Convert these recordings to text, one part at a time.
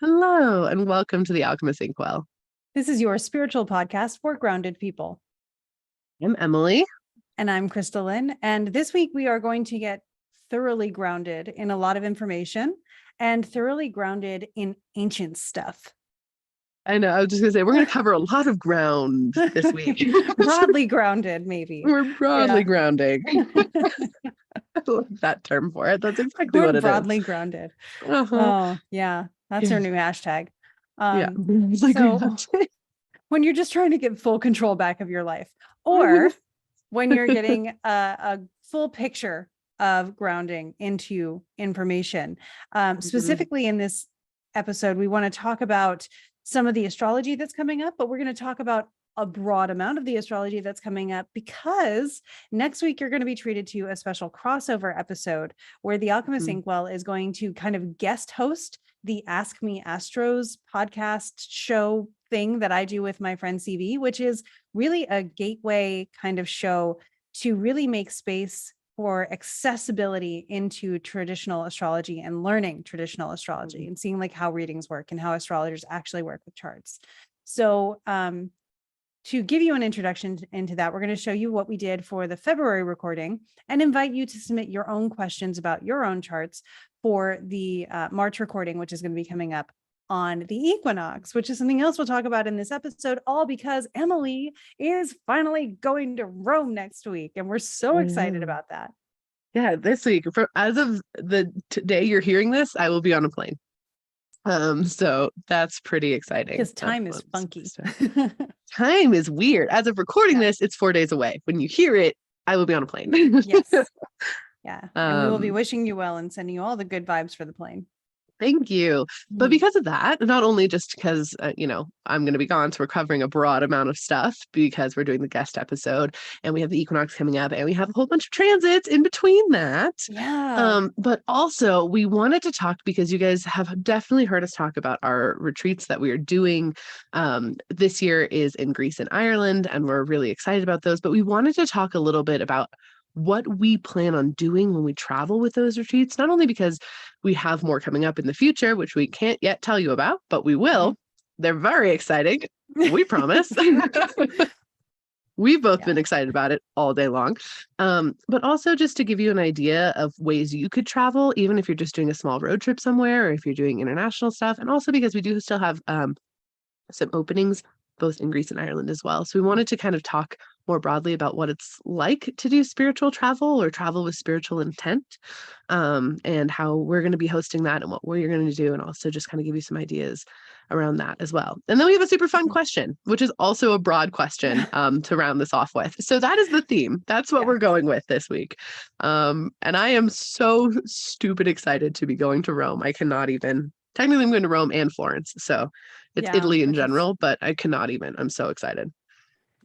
Hello, and welcome to the Alchemists Inkwell. This is your spiritual podcast for grounded people. I'm Emily. And I'm KristaLyn. And this week we are going to get thoroughly grounded in a lot of information and thoroughly grounded in ancient stuff. I know, I was just going to say, we're going to cover a lot of ground this week. Broadly grounded, maybe. We're broadly grounding. I love that term for it. That's exactly what it is. Broadly grounded. Oh, yeah. That's our new hashtag. So when you're just trying to get full control back of your life, or when you're getting a full picture of grounding into information, specifically in this episode, we want to talk about some of the astrology that's coming up, but we're going to talk about a broad amount of the astrology that's coming up because next week you're going to be treated to a special crossover episode where the Alchemist Inkwell is going to kind of guest host the Ask Me Astros podcast show thing that I do with my friend CV, which is really a gateway kind of show to really make space for accessibility into traditional astrology and learning traditional astrology and seeing like how readings work and how astrologers actually work with charts. So, to give you an introduction into that, we're going to show you what we did for the February recording and invite you to submit your own questions about your own charts for the March recording, which is going to be coming up on the equinox, which is something else we'll talk about in this episode, all because Emily is finally going to Rome next week. And we're so excited about that. Yeah, this week, as of the day you're hearing this, I will be on a plane. So that's pretty exciting. Because time is funky. Time is weird. As of recording this, it's 4 days away. When you hear it, I will be on a plane. Yes. Yeah. And we will be wishing you well and sending you all the good vibes for the plane. Thank you. But because of that, not only just because, I'm going to be gone, so we're covering a broad amount of stuff because we're doing the guest episode and we have the equinox coming up and we have a whole bunch of transits in between that. Yeah. But also we wanted to talk because you guys have definitely heard us talk about our retreats that we are doing. This year is in Greece and Ireland, and we're really excited about those. But we wanted to talk a little bit about what we plan on doing when we travel with those retreats, not only because we have more coming up in the future, which we can't yet tell you about, but we will. They're very exciting. We promise. We've both been excited about it all day long. But also just to give you an idea of ways you could travel, even if you're just doing a small road trip somewhere, or if you're doing international stuff. And also because we do still have some openings both in Greece and Ireland as well. So we wanted to kind of talk more broadly about what it's like to do spiritual travel or travel with spiritual intent, and how we're going to be hosting that and what we're going to do, and also just kind of give you some ideas around that as well. And then we have a super fun question, which is also a broad question to round this off with. So that is the theme. That's what we're going with this week. And I am so stupid excited to be going to Rome. I cannot even. Technically, I'm going to Rome and Florence, so it's Italy in general, but I cannot even. I'm so excited.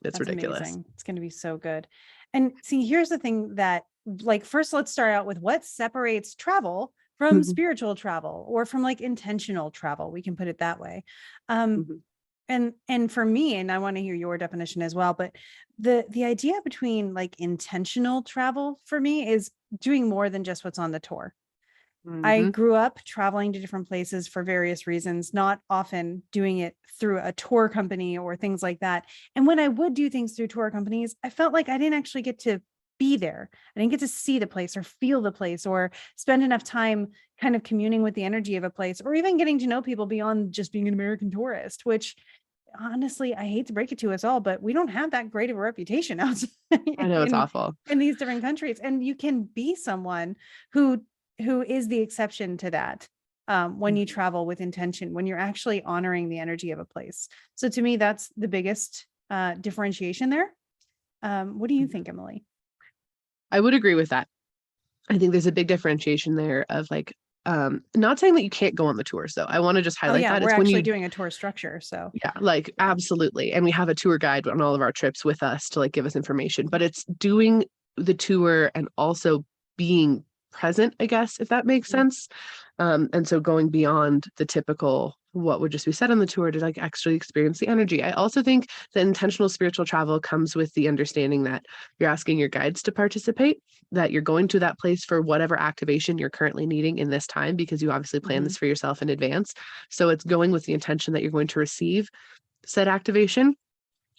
That's ridiculous. Amazing. It's going to be so good. And see, here's the thing that, like, first, let's start out with what separates travel from spiritual travel or from like intentional travel. We can put it that way. And for me, and I want to hear your definition as well, but the idea between like intentional travel for me is doing more than just what's on the tour. I grew up traveling to different places for various reasons, not often doing it through a tour company or things like that. And when I would do things through tour companies, I felt like I didn't actually get to be there. I didn't get to see the place or feel the place or spend enough time kind of communing with the energy of a place or even getting to know people beyond just being an American tourist, which honestly, I hate to break it to us all, but we don't have that great of a reputation outside. I know, it's awful in these different countries. And you can be someone who is the exception to that when you travel with intention, when you're actually honoring the energy of a place. So to me, that's the biggest differentiation there. What do you think, Emily? I would agree with that. I think there's a big differentiation there of like, not saying that you can't go on the tours though. I want to just highlight that. We're actually doing a tour structure. So yeah, like absolutely. And we have a tour guide on all of our trips with us to like give us information, but it's doing the tour and also being present, I guess, if that makes sense. And so going beyond the typical what would just be said on the tour to like actually experience the energy. I also think that intentional spiritual travel comes with the understanding that you're asking your guides to participate, that you're going to that place for whatever activation you're currently needing in this time, because you obviously plan this for yourself in advance. So it's going with the intention that you're going to receive said activation,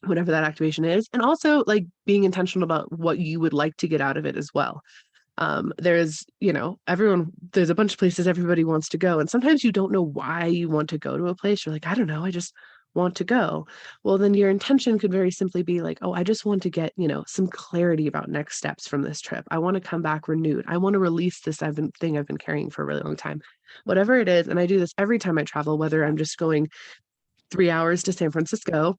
whatever that activation is, and also like being intentional about what you would like to get out of it as well. There's, there's a bunch of places everybody wants to go. And sometimes you don't know why you want to go to a place. You're like, I don't know, I just want to go. Well, then your intention could very simply be like, oh, I just want to get, some clarity about next steps from this trip. I want to come back renewed. I want to release this thing I've been carrying for a really long time, whatever it is. And I do this every time I travel, whether I'm just going 3 hours to San Francisco,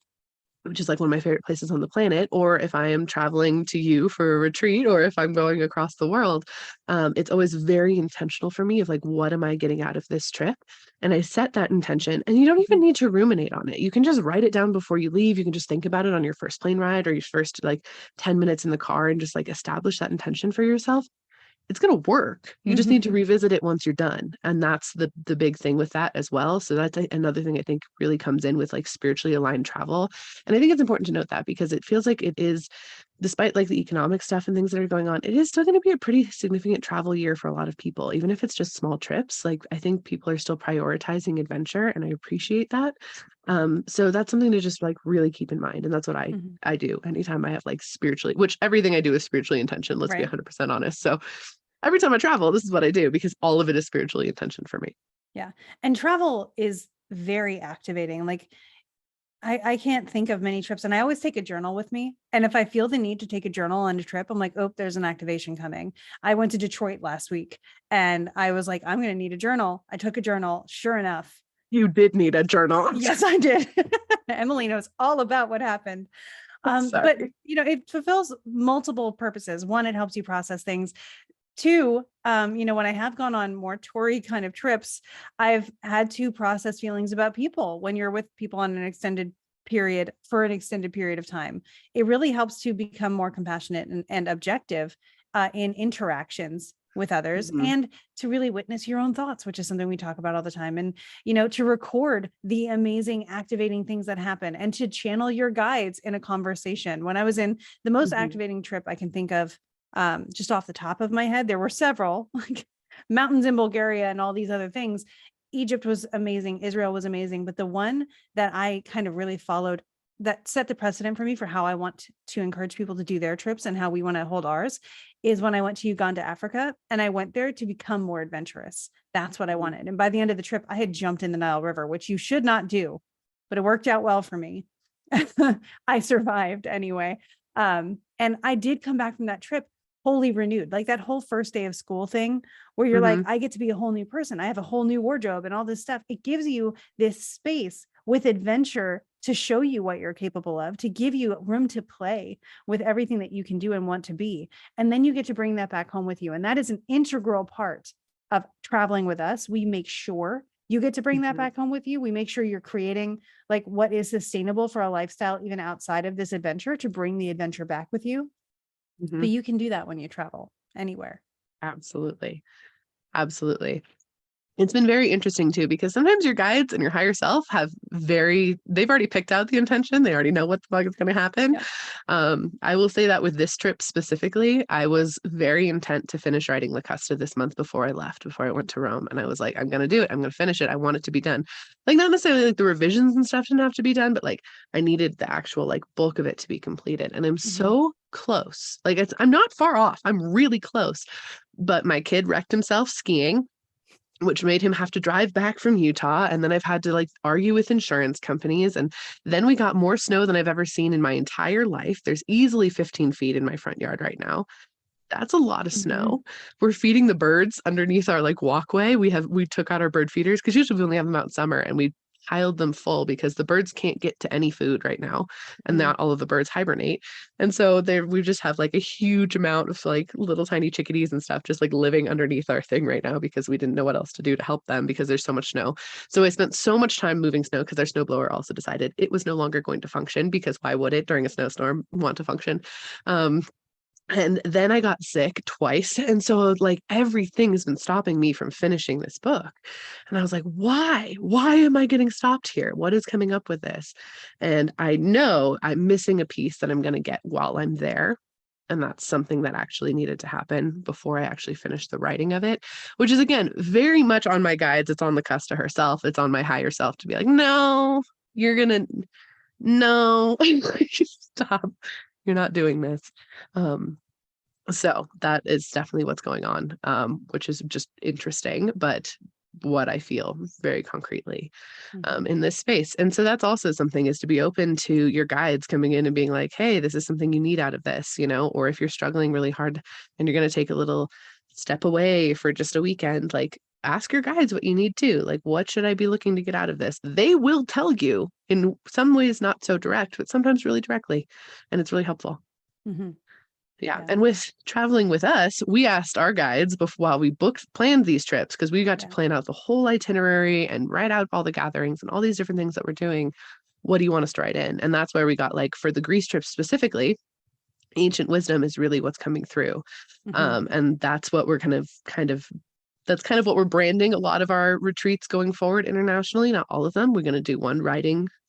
which is like one of my favorite places on the planet, or if I am traveling to you for a retreat, or if I'm going across the world, it's always very intentional for me of like, what am I getting out of this trip? And I set that intention, and you don't even need to ruminate on it. You can just write it down before you leave. You can just think about it on your first plane ride or your first like 10 minutes in the car and just like establish that intention for yourself. It's going to work. You just need to revisit it once you're done. And that's the big thing with that as well. So that's another thing I think really comes in with like spiritually aligned travel. And I think it's important to note that, because it feels like it is, despite like the economic stuff and things that are going on, it is still going to be a pretty significant travel year for a lot of people, even if it's just small trips. Like I think people are still prioritizing adventure, and I appreciate that. So that's something to just like really keep in mind. And that's what I do anytime I have like spiritually, which everything I do is spiritually intention. Let's be 100% honest. So every time I travel, this is what I do, because all of it is spiritually intention for me. Yeah. And travel is very activating. Like I can't think of many trips, and I always take a journal with me. And if I feel the need to take a journal on a trip, I'm like, oh, there's an activation coming. I went to Detroit last week and I was like, I'm going to need a journal. I took a journal. Sure enough. You did need a journal. Yes, I did. Emily knows all about what happened. But it fulfills multiple purposes. One, it helps you process things. Two, when I have gone on more toury kind of trips, I've had to process feelings about people. When you're with people on an extended period of time, it really helps to become more compassionate and objective in interactions with others, and to really witness your own thoughts, which is something we talk about all the time. And, to record the amazing activating things that happen, and to channel your guides in a conversation. When I was in the most activating trip I can think of, just off the top of my head, there were several, like mountains in Bulgaria and all these other things. Egypt was amazing. Israel was amazing. But the one that I kind of really followed, that set the precedent for me for how I want to encourage people to do their trips and how we want to hold ours, is when I went to Uganda, Africa, and I went there to become more adventurous. That's what I wanted. And by the end of the trip, I had jumped in the Nile River, which you should not do, but it worked out well for me. I survived anyway. And I did come back from that trip wholly renewed, like that whole first day of school thing where you're like, I get to be a whole new person. I have a whole new wardrobe and all this stuff. It gives you this space with adventure to show you what you're capable of, to give you room to play with everything that you can do and want to be. And then you get to bring that back home with you. And that is an integral part of traveling with us. We make sure you get to bring that back home with you. We make sure you're creating like what is sustainable for a lifestyle, even outside of this adventure, to bring the adventure back with you. But you can do that when you travel anywhere. Absolutely. Absolutely. It's been very interesting too, because sometimes your guides and your higher self they've already picked out the intention. They already know what the fuck is going to happen. Yeah. I will say that with this trip specifically, I was very intent to finish writing La Custa this month before I went to Rome. And I was like, I'm going to do it. I'm going to finish it. I want it to be done. Like, not necessarily like the revisions and stuff didn't have to be done, but like I needed the actual like bulk of it to be completed. And I'm so close. Like I'm not far off. I'm really close. But my kid wrecked himself skiing, which made him have to drive back from Utah. And then I've had to like argue with insurance companies. And then we got more snow than I've ever seen in my entire life. There's easily 15 feet in my front yard right now. That's a lot of snow. We're feeding the birds underneath our like walkway. We took out our bird feeders, because usually we only have them out in summer, and we piled them full because the birds can't get to any food right now, and not all of the birds hibernate. And so we just have like a huge amount of like little tiny chickadees and stuff just like living underneath our thing right now, because we didn't know what else to do to help them because there's so much snow. So I spent so much time moving snow, because our snowblower also decided it was no longer going to function, because why would it during a snowstorm want to function? And then I got sick twice. And so like everything has been stopping me from finishing this book. And I was like, why? Why am I getting stopped here? What is coming up with this? And I know I'm missing a piece that I'm going to get while I'm there. And that's something that actually needed to happen before I actually finished the writing of it, which is, again, very much on my guides. It's on the Custa herself. It's on my higher self to be like, no, you're going to, no, stop. You're not doing this. So that is definitely what's going on, which is just interesting, but what I feel very concretely in this space. And so that's also something, is to be open to your guides coming in and being like, hey, this is something you need out of this, you know, or if you're struggling really hard and you're going to take a little step away for just a weekend, like ask your guides what you need to, like, what should I be looking to get out of this? They will tell you, in some ways not so direct, but sometimes really directly. And it's really helpful. Yeah. And with traveling with us, we asked our guides while we planned these trips, because we got to plan out the whole itinerary and write out all the gatherings and all these different things that we're doing. What do you want us to write in? And that's where we got, like, for the Greece trip specifically, ancient wisdom is really what's coming through. And that's what we're that's kind of what we're branding a lot of our retreats going forward internationally. Not all of them. We're going to do one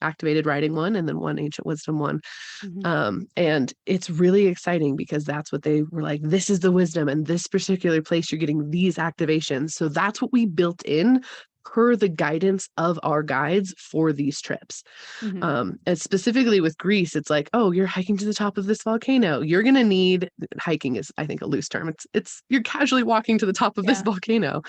activated writing one, and then one ancient wisdom one. And it's really exciting because that's what they were like, this is the wisdom, and this particular place you're getting these activations. So that's what we built in per the guidance of our guides for these trips. And specifically with Greece, it's like, oh, you're hiking to the top of this volcano. You're going to need, hiking is, I think, a loose term. It's you're casually walking to the top of this volcano.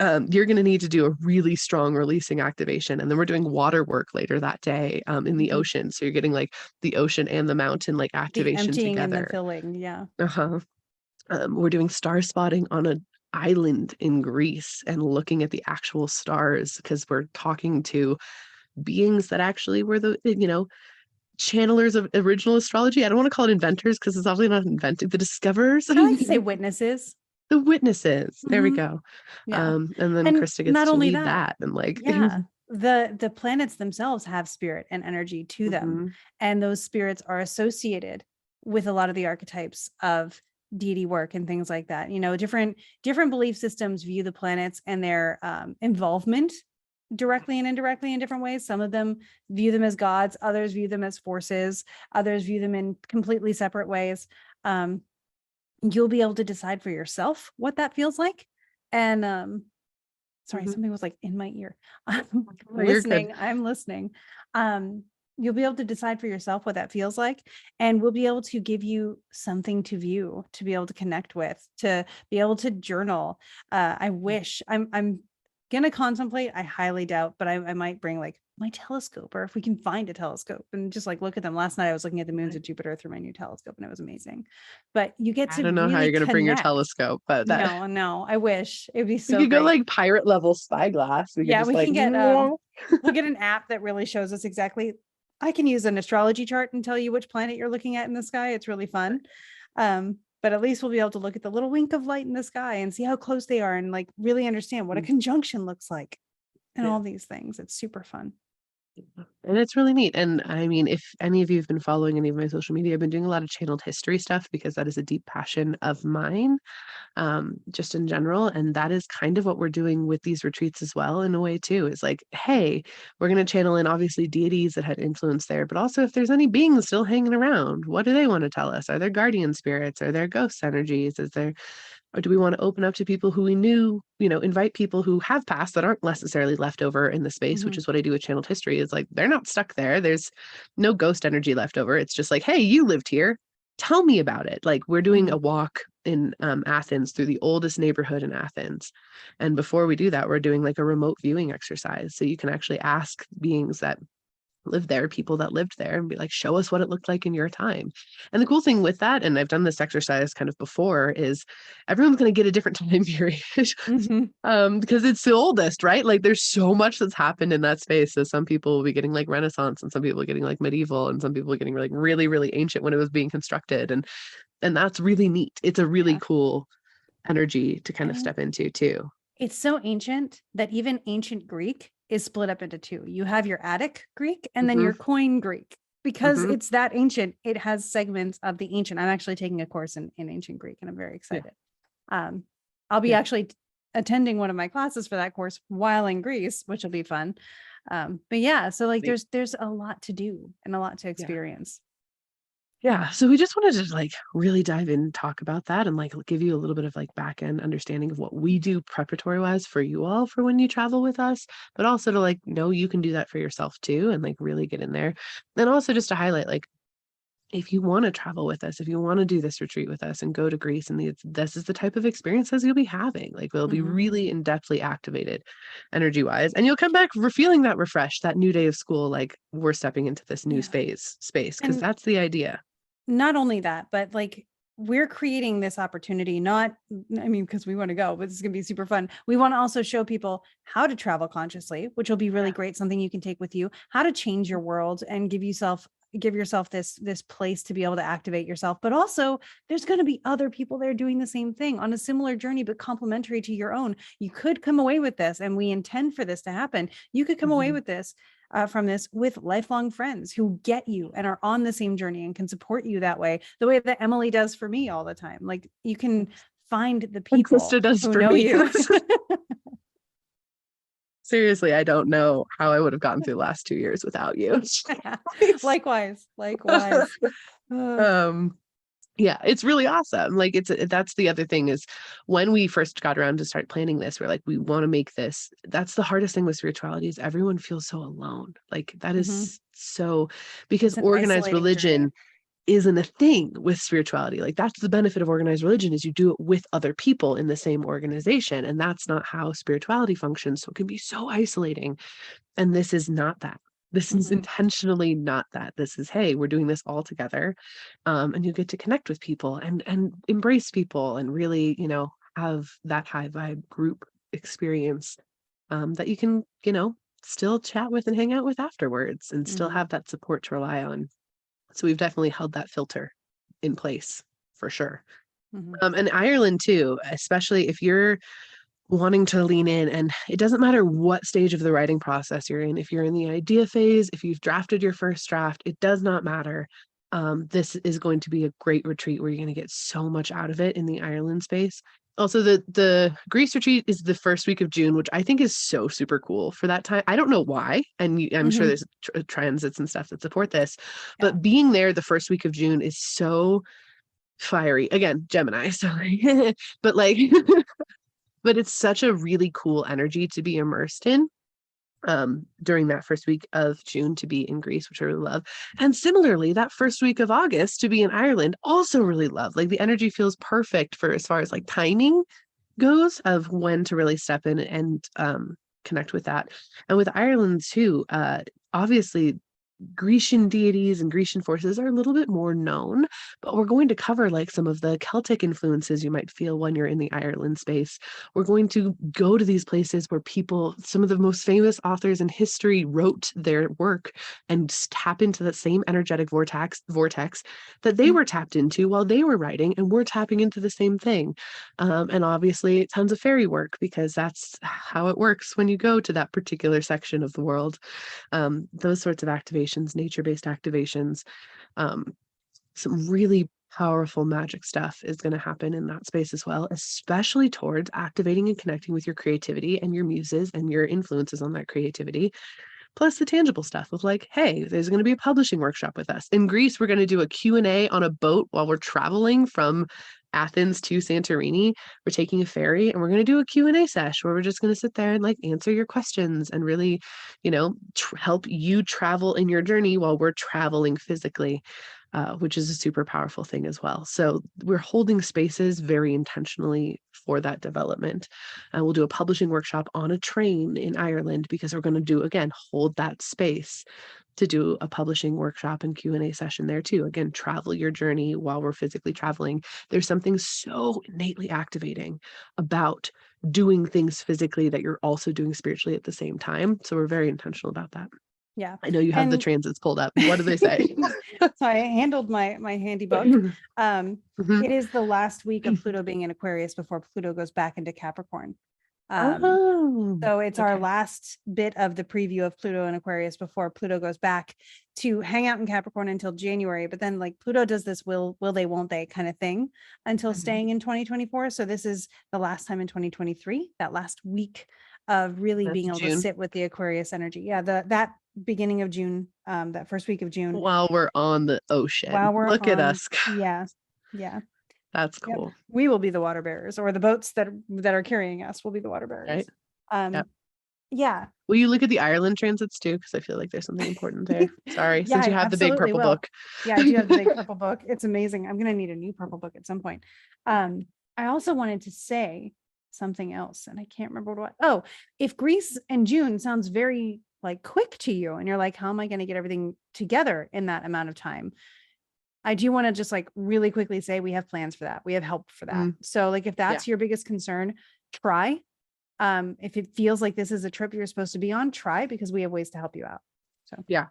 You're going to need to do a really strong releasing activation. And then we're doing water work later that day in the ocean. So you're getting like the ocean and the mountain, like, activation the emptying together. And the filling. Yeah. We're doing star spotting on an island in Greece and looking at the actual stars, because we're talking to beings that actually were the, you know, channelers of original astrology. I don't want to call it inventors, because it's obviously not invented. The discoverers. I like to say witnesses. The witnesses. There we go. And then Krista gets to lead that. And like, the planets themselves have spirit and energy to them. And those spirits are associated with a lot of the archetypes of deity work and things like that. You know, different belief systems view the planets and their involvement directly and indirectly in different ways. Some of them view them as gods, others view them as forces, others view them in completely separate ways. You'll be able to decide for yourself what that feels like. And sorry, something was like in my ear. I'm listening. You'll be able to decide for yourself what that feels like, and we'll be able to give you something to view, to be able to connect with, to be able to journal. I wish I'm gonna contemplate. I highly doubt, but I might bring like my telescope, or if we can find a telescope, and just like look at them. Last night I was looking at the moons of Jupiter through my new telescope, and it was amazing. But you get to, I don't know how you're gonna bring your telescope, but that no, I wish it'd be so you could great. go like pirate level spyglass. We can get we'll get an app that really shows us exactly. I can use an astrology chart and tell you which planet you're looking at in the sky. It's really fun. But at least we'll be able to look at the little wink of light in the sky and see how close they are, and like really understand what a conjunction looks like and all these things. It's super fun. And it's really neat. And I mean, if any of you have been following any of my social media, I've been doing a lot of channeled history stuff, because that is a deep passion of mine, just in general. And that is kind of what we're doing with these retreats as well, in a way too. It's like, hey, we're going to channel in obviously deities that had influence there, but also if there's any beings still hanging around, what do they want to tell us? Are there guardian spirits? Are there ghost energies? Or do we want to open up to people who we knew, you know, invite people who have passed that aren't necessarily left over in the space, which is what I do with channeled history. Is like, they're not stuck there. There's no ghost energy left over. It's just like, hey, you lived here. Tell me about it. Like, we're doing a walk in Athens through the oldest neighborhood in Athens. And before we do that, we're doing like a remote viewing exercise. So you can actually ask beings that live there, people that lived there, and be like, show us what it looked like in your time. And the cool thing with that, and I've done this exercise kind of before, is everyone's going to get a different time period because it's the oldest, right? Like, there's so much that's happened in that space. So some people will be getting like Renaissance, and some people are getting like medieval, and some people are getting like really, really ancient when it was being constructed. And that's really neat. It's a really cool energy to kind of step into too. It's so ancient that even ancient Greek is split up into two. You have your Attic Greek and then your Koine Greek. because it's that ancient. It has segments of the ancient. I'm actually taking a course in ancient Greek, and I'm very excited. I'll be actually attending one of my classes for that course while in Greece, which will be fun. But yeah, so like there's a lot to do and a lot to experience. Yeah. So we just wanted to like really dive in and talk about that and like give you a little bit of like back end understanding of what we do preparatory wise for you all for when you travel with us, but also to like know you can do that for yourself too and like really get in there. And also just to highlight like if you want to travel with us, if you want to do this retreat with us and go to Greece, and this is the type of experiences you'll be having, like we'll be really in-depthly activated energy wise, and you'll come back feeling that refreshed, that new day of school, like we're stepping into this new space, because that's the idea. Not only that, but like we're creating this opportunity, because we want to go, but this is going to be super fun. We want to also show people how to travel consciously, which will be really great. Something you can take with you, how to change your world and give yourself this place to be able to activate yourself. But also there's going to be other people there doing the same thing on a similar journey, but complementary to your own. You could come away with this, and we intend for this to happen. You could come away with this from this with lifelong friends who get you and are on the same journey and can support you that way, the way that Emily does for me all the time. Like you can find the people who know you. Seriously, I don't know how I would have gotten through the last 2 years without you. Likewise. Yeah, it's really awesome. Like that's the other thing is when we first got around to start planning this, we're like, we want to make this. That's the hardest thing with spirituality is everyone feels so alone. Like that is so, because organized religion isn't a thing with spirituality. Like that's the benefit of organized religion is you do it with other people in the same organization. And that's not how spirituality functions. So it can be so isolating. And this is not that. This is intentionally not that. This is, hey, we're doing this all together. And you get to connect with people and embrace people and really, have that high vibe group experience that you can, still chat with and hang out with afterwards and still have that support to rely on. So we've definitely held that filter in place for sure. And Ireland too, especially if you're wanting to lean in, and it doesn't matter what stage of the writing process you're in, if you're in the idea phase, if you've drafted your first draft, it does not matter. This is going to be a great retreat where you're going to get so much out of it in the Ireland space. Also, the Greece retreat is the first week of June, which I think is so super cool for that time. I don't know why, and I'm sure there's transits and stuff that support this, but being there the first week of June is so fiery. Again, Gemini, sorry, but like but it's such a really cool energy to be immersed in during that first week of June to be in Greece, which I really love. And similarly, that first week of August to be in Ireland, also really love. Like the energy feels perfect for as far as like timing goes of when to really step in and connect with that. And with Ireland too, obviously Grecian deities and Grecian forces are a little bit more known, but we're going to cover like some of the Celtic influences you might feel when you're in the Ireland space. We're going to go to these places where some of the most famous authors in history wrote their work and tap into that same energetic vortex that they were tapped into while they were writing, and we're tapping into the same thing. And obviously tons of fairy work, because that's how it works when you go to that particular section of the world. Those sorts of activations, nature-based activations, some really powerful magic stuff is going to happen in that space as well, especially towards activating and connecting with your creativity and your muses and your influences on that creativity. Plus the tangible stuff of like, hey, there's going to be a publishing workshop with us. In Greece, we're going to do a Q&A on a boat while we're traveling from Athens to Santorini. We're taking a ferry and we're going to do a Q&A sesh where we're just going to sit there and like answer your questions and really, help you travel in your journey while we're traveling physically, which is a super powerful thing as well. So we're holding spaces very intentionally for that development. And we'll do a publishing workshop on a train in Ireland because we're going to hold that space to do a publishing workshop and Q&A session there too. Again, travel your journey while we're physically traveling. There's something so innately activating about doing things physically that you're also doing spiritually at the same time. So we're very intentional about that. Yeah. I know you have the transits pulled up. What do they say? So I handled my handy book. It is the last week of Pluto being in Aquarius before Pluto goes back into Capricorn. So it's our last bit of the preview of Pluto and Aquarius before Pluto goes back to hang out in Capricorn until January. But then like Pluto does this will they, won't they kind of thing until staying in 2024. So this is the last time in 2023, that last week of really being able to sit with the Aquarius energy. Yeah, that beginning of June, that first week of June. While we're on the ocean. Look at us. Yeah. Yeah. That's cool. Yep. We will be the water bearers, or the boats that are carrying us will be the water bearers. Right. Yeah. Will you look at the Ireland transits too? Because I feel like there's something important there. Sorry, since you have the big purple book. Yeah, I do have the big purple book. It's amazing. I'm gonna need a new purple book at some point. I also wanted to say something else, and I can't remember what. Oh, if Greece and June sounds very like quick to you, and you're like, how am I going to get everything together in that amount of time? I do want to just like really quickly say we have plans for that. We have help for that. So like if that's your biggest concern, try. If it feels like this is a trip you're supposed to be on, try, because we have ways to help you out. So yeah.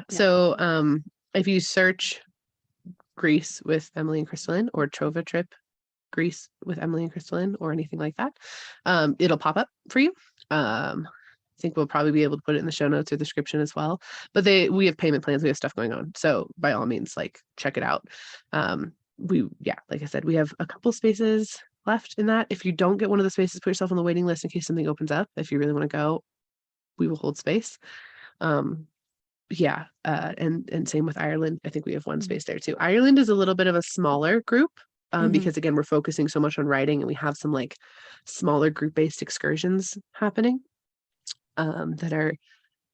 So if you search Greece with Emily and KristaLyn, or Trova Trip Greece with Emily and KristaLyn, or anything like that, it'll pop up for you. I think we'll probably be able to put it in the show notes or description as well. But we have payment plans, we have stuff going on. So by all means, like check it out. Like I said, we have a couple spaces left in that. If you don't get one of the spaces, put yourself on the waiting list in case something opens up. If you really want to go, we will hold space. And same with Ireland. I think we have one space there too. Ireland is a little bit of a smaller group. Because again, we're focusing so much on writing, and we have some like smaller group-based excursions happening that are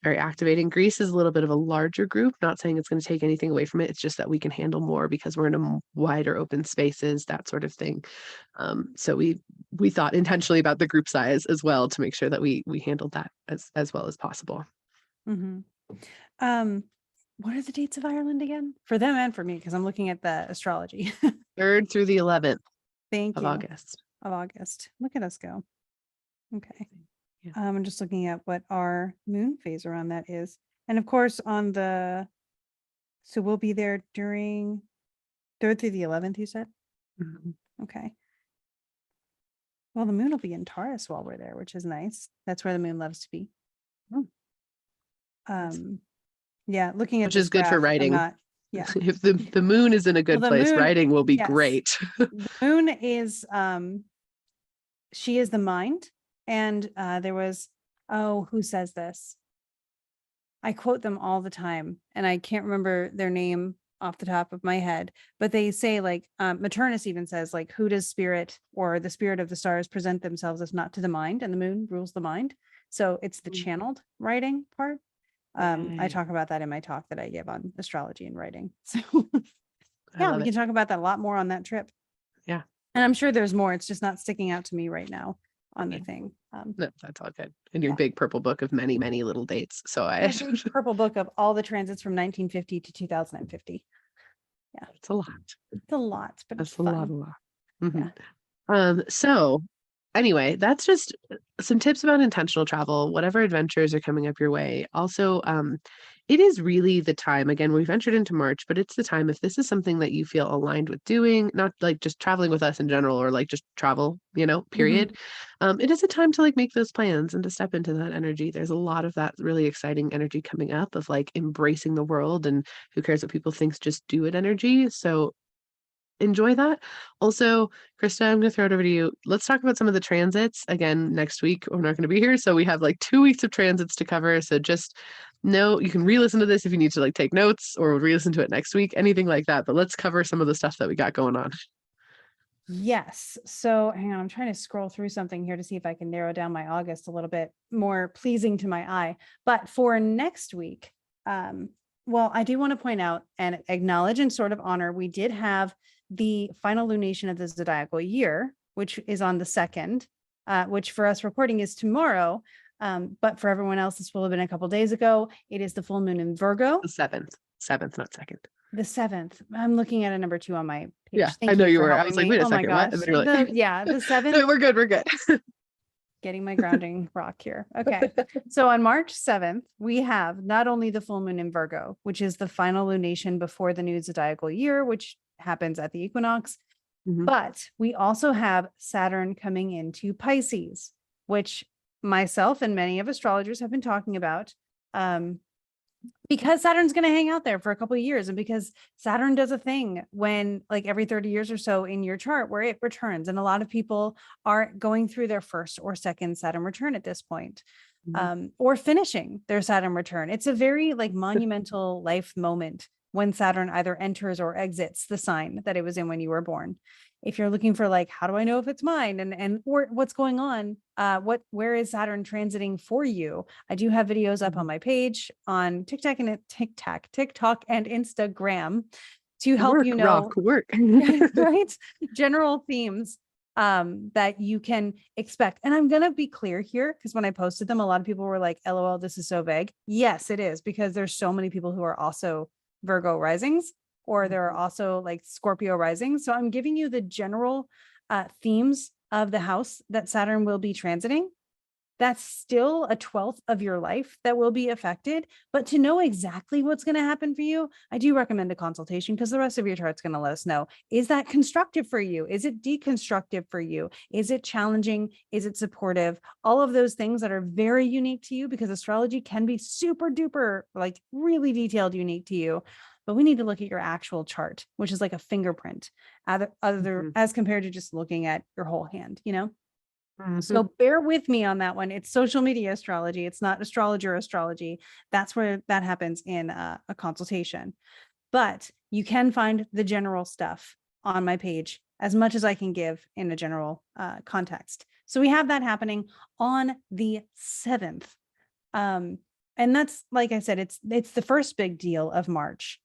very activating. Greece is a little bit of a larger group, not saying it's going to take anything away from it. It's just that we can handle more because we're in a wider open spaces, that sort of thing. So we thought intentionally about the group size as well to make sure that we handled that as well as possible. What are the dates of Ireland again? For them and for me, because I'm looking at the astrology. 3rd through the 11th. Thank you. Of August. Look at us go. Okay. Yeah. I'm just looking at what our moon phase around that is. And of course so we'll be there during 3rd through the 11th, you said? Okay. Well, the moon will be in Taurus while we're there, which is nice. That's where the moon loves to be. Yeah, looking at which is good for writing. If the moon is in a good place, writing will be great. The moon is she is the mind. And there was, who says this? I quote them all the time, and I can't remember their name off the top of my head, but they say like, Maternus even says like, who does spirit or the spirit of the stars present themselves if not to the mind, and the moon rules the mind. So it's the channeled writing part. I talk about that in my talk that I give on astrology and writing. So we can talk about that a lot more on that trip. Yeah. And I'm sure there's more. It's just not sticking out to me right now on the thing. No, that's all good. And your big purple book of many, many little dates. So big purple book of all the transits from 1950 to 2050. Yeah. It's a lot. It's a lot, but it's fun. a lot. Yeah. So anyway, that's just some tips about intentional travel, whatever adventures are coming up your way. Also, it is really the time, again, we ventured into March, but it's the time, if this is something that you feel aligned with doing, not like just traveling with us in general, or like just travel, period. It is a time to like make those plans and to step into that energy. There's a lot of that really exciting energy coming up of like embracing the world and who cares what people think, just do it energy. So enjoy that. Also, Krista, I'm going to throw it over to you. Let's talk about some of the transits. Again, next week, we're not going to be here. So we have like 2 weeks of transits to cover. So just know you can re-listen to this if you need to like take notes, or re-listen to it next week, anything like that. But let's cover some of the stuff that we got going on. Yes. So hang on, I'm trying to scroll through something here to see if I can narrow down my August a little bit more pleasing to my eye. But for next week, well, I do want to point out and acknowledge and sort of honor, we did have the final lunation of the zodiacal year, which is on the 2nd, which for us recording is tomorrow. But for everyone else, this will have been a couple days ago. It is the full moon in Virgo. The 7th, not 2nd. The 7th. I'm looking at a number 2 on my page. Yeah, I know you were. I was like, wait a second. What? And then you're like, the 7th. No, we're good. Getting my grounding rock here. Okay. So on March 7th, we have not only the full moon in Virgo, which is the final lunation before the new zodiacal year, which happens at the equinox, but we also have Saturn coming into Pisces. which myself and many of astrologers have been talking about, because Saturn's going to hang out there for a couple of years, and because Saturn does a thing when like every 30 years or so in your chart where it returns. And a lot of people are going through their first or second Saturn return at this point, or finishing their Saturn return. It's a very like monumental life moment when Saturn either enters or exits the sign that it was in when you were born. If you're looking for like, how do I know if it's mine, and or what's going on, where is Saturn transiting for you? I do have videos up on my page on TikTok and Instagram to help you know right, general themes that you can expect. And I'm gonna be clear here, because when I posted them, a lot of people were like, LOL, this is so vague. Yes, it is, because there's so many people who are also Virgo risings, or there are also like Scorpio rising. So I'm giving you the general themes of the house that Saturn will be transiting. That's still a 12th of your life that will be affected. But to know exactly what's going to happen for you, I do recommend a consultation, because the rest of your chart's going to let us know. Is that constructive for you? Is it deconstructive for you? Is it challenging? Is it supportive? All of those things that are very unique to you, because astrology can be super duper, like really detailed, unique to you. But we need to look at your actual chart, which is like a fingerprint, as compared to just looking at your whole hand, you know? So bear with me on that one. It's social media astrology. It's not astrologer astrology. That's where that happens in a consultation. But you can find the general stuff on my page, as much as I can give in a general context. So we have that happening on the 7th. And that's, like I said, it's the first big deal of March.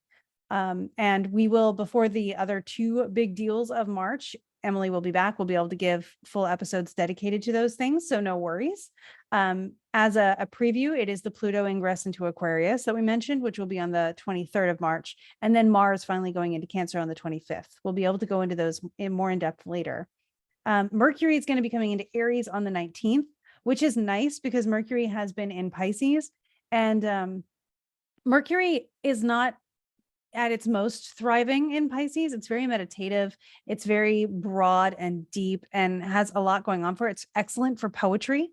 And we will, before the other two big deals of March, Emily will be back. We'll be able to give full episodes dedicated to those things. So no worries. As a preview, it is the Pluto ingress into Aquarius that we mentioned, which will be on the 23rd of March. And then Mars finally going into Cancer on the 25th. We'll be able to go into those more in depth later. Mercury is going to be coming into Aries on the 19th, which is nice because Mercury has been in Pisces, and Mercury is not at its most thriving in Pisces. It's very meditative. It's very broad and deep and has a lot going on for it. It's excellent for poetry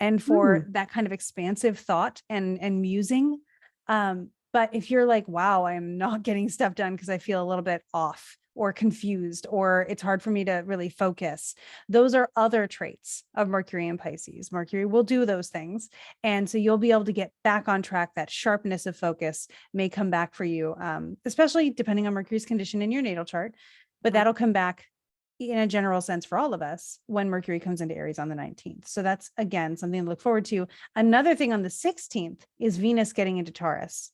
and for that kind of expansive thought and musing. But if you're like, wow, I'm not getting stuff done because I feel a little bit off or confused, or it's hard for me to really focus, those are other traits of Mercury and Pisces. Mercury will do those things. And so you'll be able to get back on track. That sharpness of focus may come back for you, especially depending on Mercury's condition in your natal chart, but that'll come back in a general sense for all of us when Mercury comes into Aries on the 19th. So that's, again, something to look forward to. Another thing on the 16th is Venus getting into Taurus,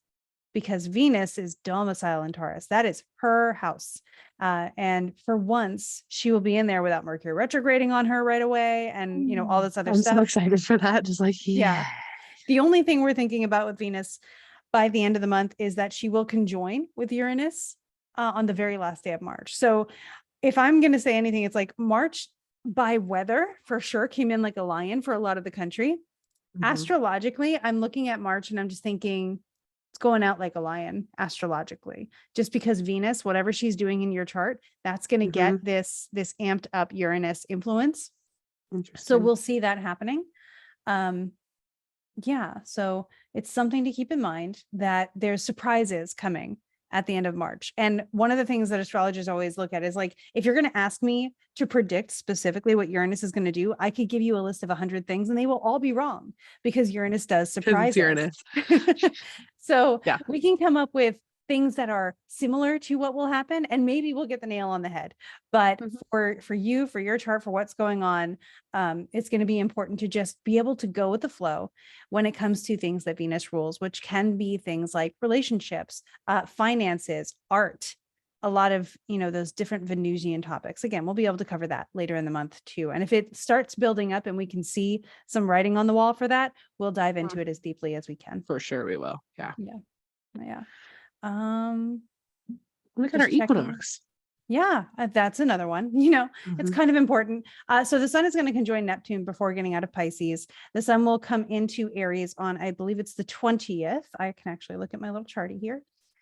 because Venus is domicile in Taurus. That is her house. And for once, she will be in there without Mercury retrograding on her right away. And, you know, all this other stuff. I'm so excited for that. Just like, yeah. The only thing we're thinking about with Venus by the end of the month is that she will conjoin with Uranus on the very last day of March. So if I'm going to say anything, it's like March by weather for sure came in like a lion for a lot of the country. Astrologically, I'm looking at March and I'm just thinking, it's going out like a lion astrologically, just because Venus, whatever she's doing in your chart, that's going to get this amped up Uranus influence. So we'll see that happening. Yeah. So it's something to keep in mind that there's surprises coming at the end of March. And one of the things that astrologers always look at is like, if you're going to ask me to predict specifically what Uranus is going to do, I could give you a list of 100 things and they will all be wrong, because Uranus does surprise us. So we can come up with things that are similar to what will happen, and maybe we'll get the nail on the head. But for you, for your chart, for what's going on, it's going to be important to just be able to go with the flow when it comes to things that Venus rules, which can be things like relationships, finances, art, a lot of, you know, those different Venusian topics. Again, we'll be able to cover that later in the month too. And if it starts building up and we can see some writing on the wall for that, we'll dive into it as deeply as we can. For sure we will. Yeah. Look at our equinox. Yeah, that's another one. You know, it's kind of important. So the sun is going to conjoin Neptune before getting out of Pisces. The sun will come into Aries on, I believe it's the 20th. I can actually look at my little charty here.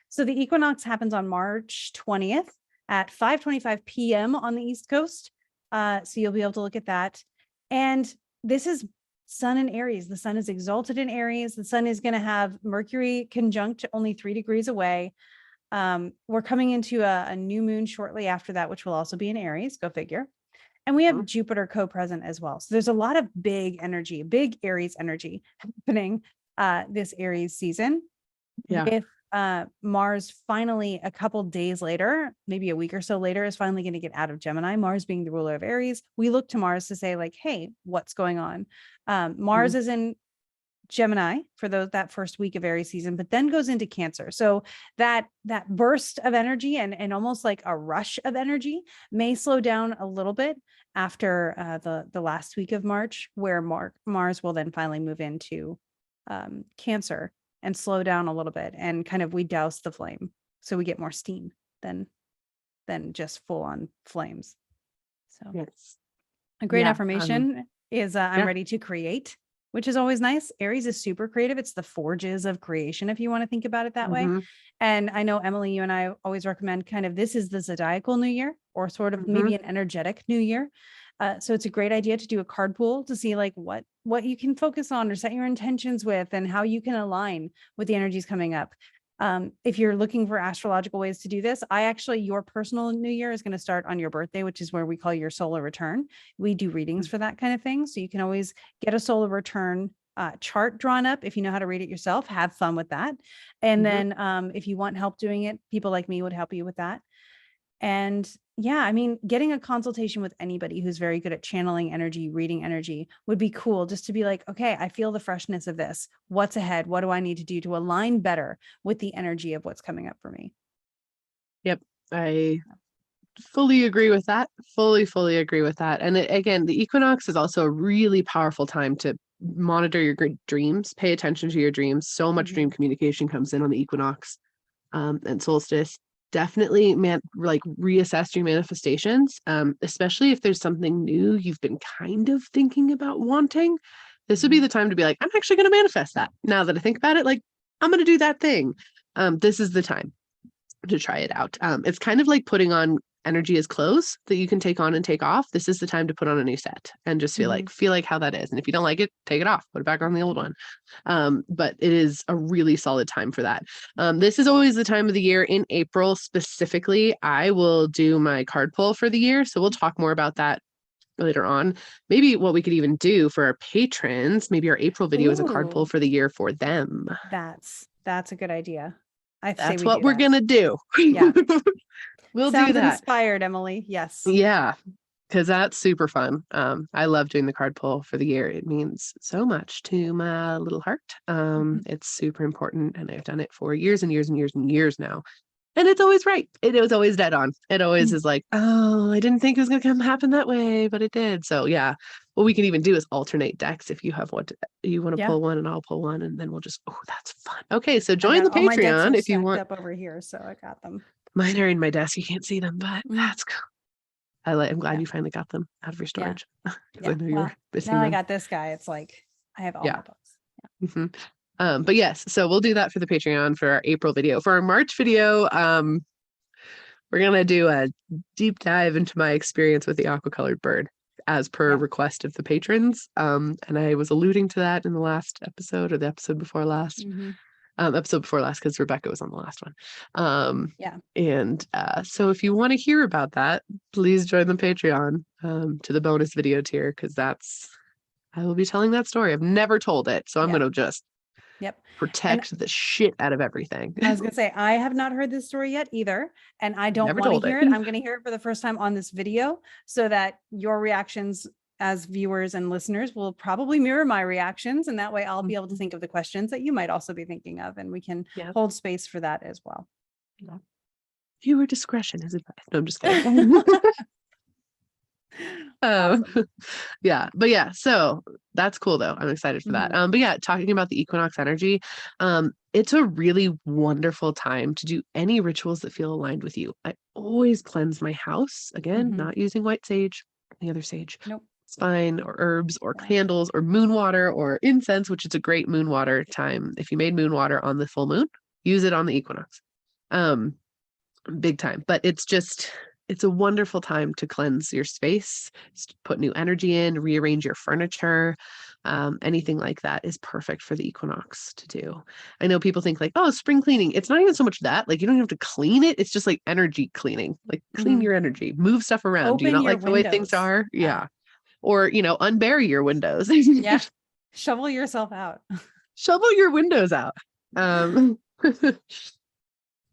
So the equinox happens on March 20th at 5:25 p.m. on the East Coast. So you'll be able to look at that. And this is Sun in Aries. The sun is exalted in Aries. The sun is going to have Mercury conjunct only 3 degrees away. We're coming into a new moon shortly after that, which will also be in Aries. Go figure. And we have Jupiter co-present as well. So there's a lot of big energy, big Aries energy happening this Aries season. Yeah. With Mars finally a couple days later, maybe a week or so later, is finally going to get out of Gemini. Mars being the ruler of Aries, we look to Mars to say like, hey, what's going on? Mars is in Gemini for that first week of Aries season, but then goes into Cancer. So that burst of energy and almost like a rush of energy may slow down a little bit after the last week of March, where Mars will then finally move into Cancer and slow down a little bit, and kind of we douse the flame, so we get more steam than just full on flames. So yes. a great affirmation is I'm ready to create, which is always nice. Aries is super creative. It's the forges of creation, if you want to think about it that way. And I know, Emily, you and I always recommend kind of this is the zodiacal new year, or sort of maybe an energetic new year. So it's a great idea to do a card pool to see like what you can focus on or set your intentions with, and how you can align with the energies coming up. If you're looking for astrological ways to do this, your personal new year is going to start on your birthday, which is where we call your solar return. We do readings for that kind of thing. So you can always get a solar return chart drawn up. If you know how to read it yourself, have fun with that. And then if you want help doing it, people like me would help you with that. And yeah, I mean, getting a consultation with anybody who's very good at channeling energy, reading energy would be cool, just to be like, okay, I feel the freshness of this. What's ahead? What do I need to do to align better with the energy of what's coming up for me? Yep. I fully agree with that. Fully agree with that. And again, the equinox is also a really powerful time to monitor your dreams, pay attention to your dreams. So much dream communication comes in on the equinox and solstice. Definitely reassess your manifestations, especially if there's something new you've been kind of thinking about wanting. This would be the time to be like, I'm actually going to manifest that. Now that I think about it, like, I'm going to do that thing. This is the time to try it out. It's kind of like putting on energy as clothes that you can take on and take off. This is the time to put on a new set and just feel like how that is. And if you don't like it, take it off, put it back on the old one. But it is a really solid time for that. This is always the time of the year in April specifically. I will do my card pull for the year. So we'll talk more about that later on. Maybe what we could even do for our patrons, maybe our April video is a card pull for the year for them. That's a good idea. That's what we're going to do. Yeah. We'll Sounds do that. Inspired, Emily. Yes. Yeah, because that's super fun. I love doing the card pull for the year. It means so much to my little heart. It's super important, and I've done it for years and years and years and years now. And it's always right. It was always dead on. It always is like, oh, I didn't think it was going to happen that way, but it did. So yeah, what we can even do is alternate decks. If you have you want to pull one and I'll pull one, and then we'll just, that's fun. Okay, so join the Patreon if you want. Up over here, so I got them. Mine are in my desk. You can't see them, but that's cool. I'm glad you finally got them out of your storage. I know you were missing them. I got this guy. It's like I have all my books. But yes, so we'll do that for the Patreon for our April video. For our March video, we're gonna do a deep dive into my experience with the aqua-colored bird, as per request of the patrons. And I was alluding to that in the last episode, or the episode before last. Episode before last, because Rebecca was on the last one. And so if you want to hear about that, please join the Patreon to the bonus video tier, because I will be telling that story. I've never told it, so I'm going to just protect the shit out of everything. I was going to say, I have not heard this story yet either, and I don't want to hear it. I'm going to hear it for the first time on this video, so that your reactions as viewers and listeners will probably mirror my reactions. And that way I'll be able to think of the questions that you might also be thinking of, and we can hold space for that as well. Viewer discretion is advised. No, I'm just kidding. Awesome. So that's cool though. I'm excited for that. But talking about the equinox energy, it's a really wonderful time to do any rituals that feel aligned with you. I always cleanse my house, again, not using white sage, any other sage. Nope. It's fine, or herbs or candles or moon water or incense, which is a great moon water time. If you made moon water on the full moon, use it on the equinox. Big time. But it's just it's a wonderful time to cleanse your space, put new energy in, rearrange your furniture. Anything like that is perfect for the equinox to do. I know people think like, oh, spring cleaning. It's not even so much that, like, you don't have to clean it. It's just like energy cleaning, like clean your energy, move stuff around. Do you Open not your like the way things windows. are? Yeah. Or, unbury your windows. Yeah. Shovel yourself out. Shovel your windows out.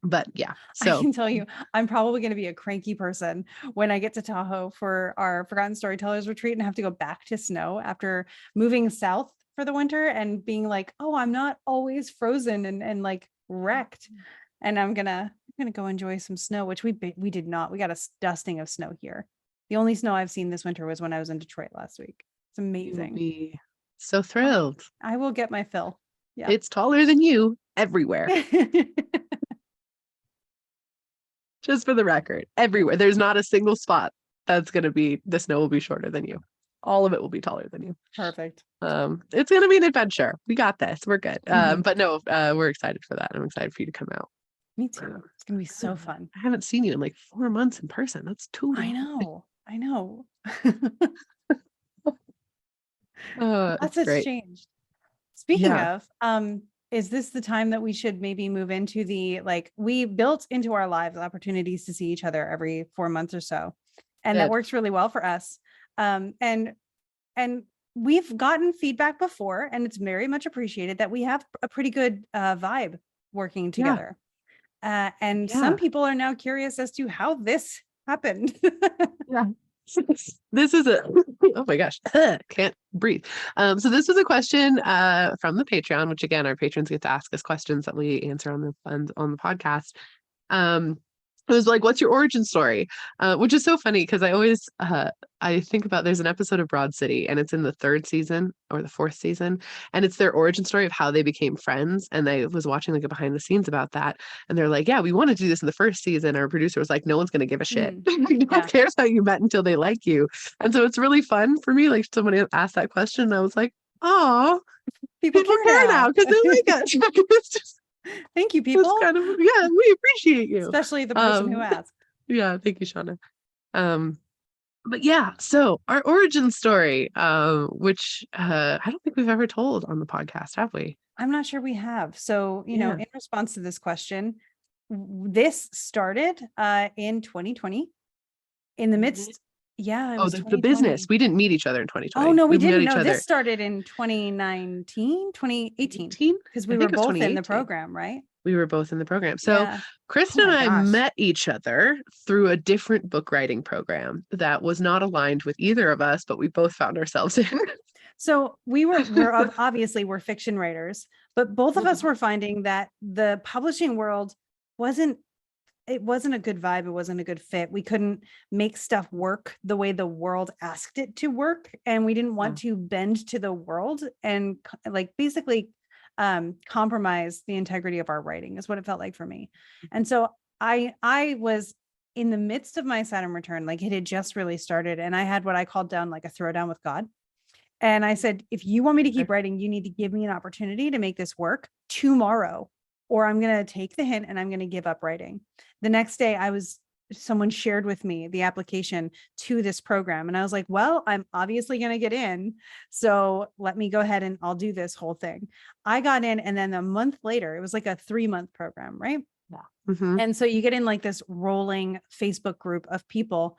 But yeah, I can tell you, I'm probably going to be a cranky person when I get to Tahoe for our Forgotten Storytellers retreat and have to go back to snow after moving south for the winter and being like, oh, I'm not always frozen and like wrecked. And I'm gonna go enjoy some snow, which we did not. We got a dusting of snow here. The only snow I've seen this winter was when I was in Detroit last week. It's amazing. You'll be so thrilled. I will get my fill. Yeah. It's taller than you everywhere. Just for the record, everywhere. There's not a single spot that's going to be, the snow will be shorter than you. All of it will be taller than you. Perfect. It's going to be an adventure. We got this. We're good. But no, we're excited for that. I'm excited for you to come out. Me too. It's going to be so fun. I haven't seen you in like 4 months in person. That's too long. I know. Lots has changed. Speaking of, is this the time that we should maybe move into the, like, we built into our lives opportunities to see each other every 4 months or so. And that works really well for us. And we've gotten feedback before, and it's very much appreciated that we have a pretty good vibe working together. And some people are now curious as to how this happened. This is oh my gosh, can't breathe. So this was a question from the Patreon, which again, our patrons get to ask us questions that we answer on the podcast. It was like, what's your origin story? Which is so funny because I always I think about, there's an episode of Broad City and it's in the 3rd season or the 4th season, and it's their origin story of how they became friends. And I was watching like a behind the scenes about that, and they're like, yeah, we wanted to do this in the 1st season. Our producer was like, no one's going to give a shit. No one cares how you met until they like you. And so it's really fun for me. Like, somebody asked that question and I was like, oh, people care now because they like us. It's just, thank you, people. Kind of, we appreciate you, especially the person who asked. Yeah, thank you, Shauna. But yeah, so our origin story, which I don't think we've ever told on the podcast, have we? I'm not sure we have. So, in response to this question, this started in 2020 in the midst. Yeah. It was the business. We didn't meet each other in 2020. Oh, no, we didn't. No, this started in 2019, 2018. Because we were both in the program, right? We were both in the program. So Krista and I met each other through a different book writing program that was not aligned with either of us, but we both found ourselves in. So we're obviously we're fiction writers, but both of us were finding that the publishing world wasn't a good vibe. It wasn't a good fit. We couldn't make stuff work the way the world asked it to work. And we didn't want to bend to the world and like basically compromise the integrity of our writing is what it felt like for me. And so I was in the midst of my Saturn return, like it had just really started. And I had what I called down like a throwdown with God. And I said, if you want me to keep writing, you need to give me an opportunity to make this work tomorrow, or I'm going to take the hint and I'm going to give up writing. The next day someone shared with me the application to this program. And I was like, well, I'm obviously going to get in. So let me go ahead and I'll do this whole thing. I got in. And then a month later, it was like a 3-month program, right? Yeah. Mm-hmm. And so you get in like this rolling Facebook group of people.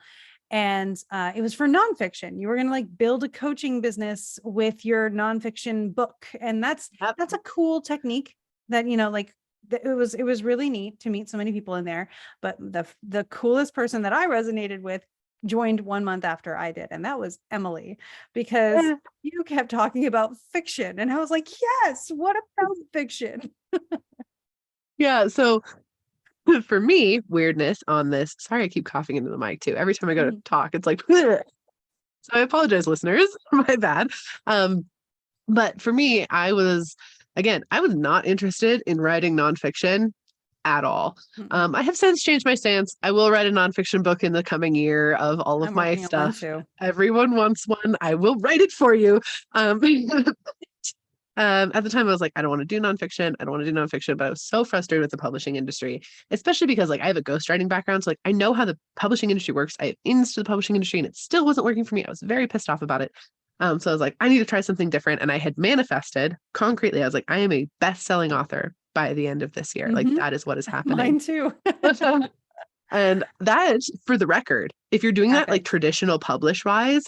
And it was for nonfiction. You were going to like build a coaching business with your nonfiction book. And that's a cool technique that, like, it was really neat to meet so many people in there. But the coolest person that I resonated with joined 1 month after I did. And that was Emily, because you kept talking about fiction. And I was like, yes, what about fiction? Yeah. So for me, weirdness on this. Sorry, I keep coughing into the mic too. Every time I go to talk, it's like, so I apologize, listeners. My bad. But for me, I was not interested in writing nonfiction at all. I have since changed my stance. I will write a nonfiction book in the coming year of all of my stuff. Everyone wants one. I will write it for you. at the time I was like, I don't want to do nonfiction. I don't want to do nonfiction, but I was so frustrated with the publishing industry, especially because like I have a ghostwriting background. So like I know how the publishing industry works. I have into the publishing industry and it still wasn't working for me. I was very pissed off about it. So I was like, I need to try something different. And I had manifested concretely. I was like, I am a best-selling author by the end of this year. Like that is what is happening. Mine too. And that, for the record, if you're doing that like traditional publish wise,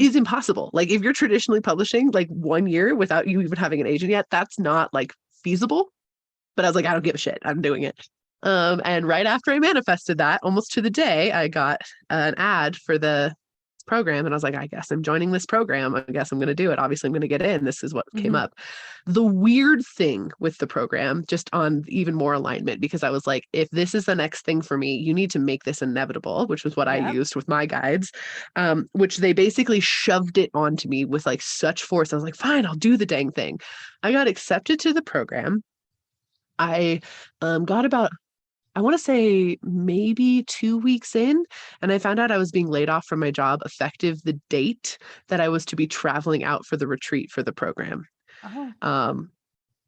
is impossible. Like if you're traditionally publishing like 1 year without you even having an agent yet, that's not like feasible. But I was like, I don't give a shit. I'm doing it. And right after I manifested that, almost to the day, I got an ad for the program. And I was like, I guess I'm joining this program. I guess I'm going to do it. Obviously, I'm going to get in. This is what came up. The weird thing with the program, just on even more alignment, because I was like, if this is the next thing for me, you need to make this inevitable, which was what I used with my guides, which they basically shoved it onto me with like such force. I was like, fine, I'll do the dang thing. I got accepted to the program. I got about, I want to say maybe 2 weeks in, and I found out I was being laid off from my job effective the date that I was to be traveling out for the retreat for the program. So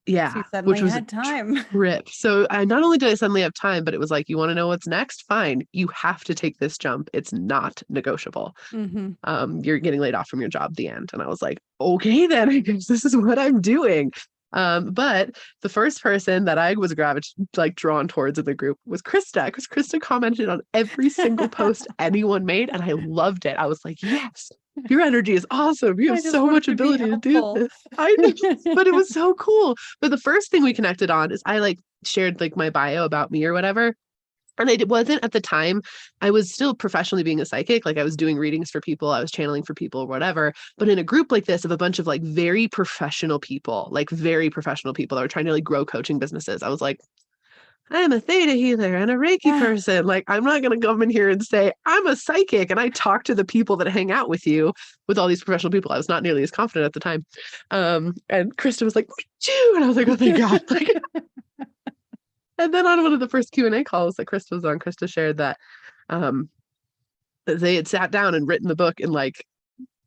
you suddenly had time. Trip. So not only did I suddenly have time, but it was like, you want to know what's next? Fine. You have to take this jump. It's not negotiable. You're getting laid off from your job, the end. And I was like, okay, then I guess this is what I'm doing. But the first person that I was drawn towards in the group was Krista, because Krista commented on every single post anyone made, and I loved it. I was like, yes, your energy is awesome. You have so much ability to do this. I know, but it was so cool. But the first thing we connected on is I like shared like my bio about me or whatever. And it wasn't at the time, I was still professionally being a psychic. Like I was doing readings for people, I was channeling for people or whatever. But in a group like this of a bunch of like very professional people that were trying to like grow coaching businesses, I was like, I'm a theta healer and a Reiki person. Like, I'm not going to come in here and say I'm a psychic. And I talk to the people that hang out with you, with all these professional people. I was not nearly as confident at the time. And Krista was like, and I was like, oh my God. Like, and then on one of the first Q&A calls that Krista was on, Krista shared that they had sat down and written the book in like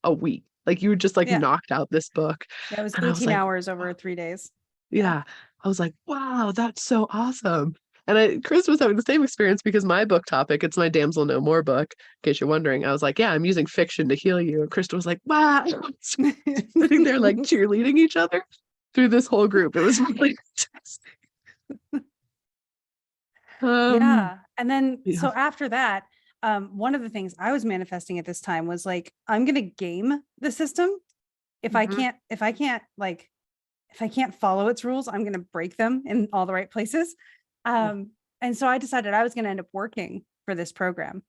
a week. Like you just like knocked out this book. Yeah, it was 18 hours over 3 days. Yeah. I was like, wow, that's so awesome. And Krista was having the same experience because my book topic, it's my Damsel No More book, in case you're wondering. I was like, yeah, I'm using fiction to heal you. And Krista was like, wow. Sitting there like cheerleading each other through this whole group. It was really fantastic. And then so after that, one of the things I was manifesting at this time was like, I'm gonna game the system. If I can't follow its rules, I'm gonna break them in all the right places. And so I decided I was gonna end up working for this program.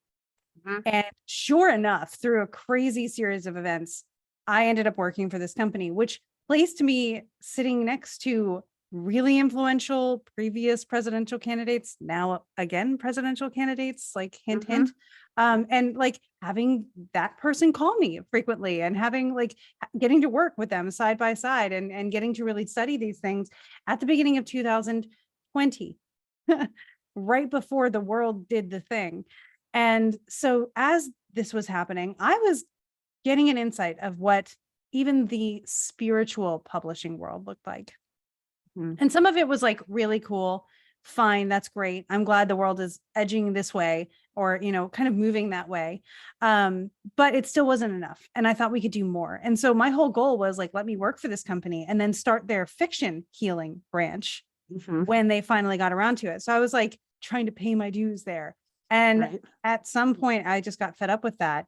And sure enough, through a crazy series of events, I ended up working for this company, which placed me sitting next to really influential previous presidential candidates, now again presidential candidates, like hint hint, and like having that person call me frequently and having like getting to work with them side by side and getting to really study these things at the beginning of 2020, right before the world did the thing. And so as this was happening, I was getting an insight of what even the spiritual publishing world looked like. And some of it was like really cool. Fine. That's great. I'm glad the world is edging this way or, kind of moving that way. But it still wasn't enough. And I thought we could do more. And so my whole goal was like, let me work for this company and then start their fiction healing branch when they finally got around to it. So I was like trying to pay my dues there. And at some point I just got fed up with that.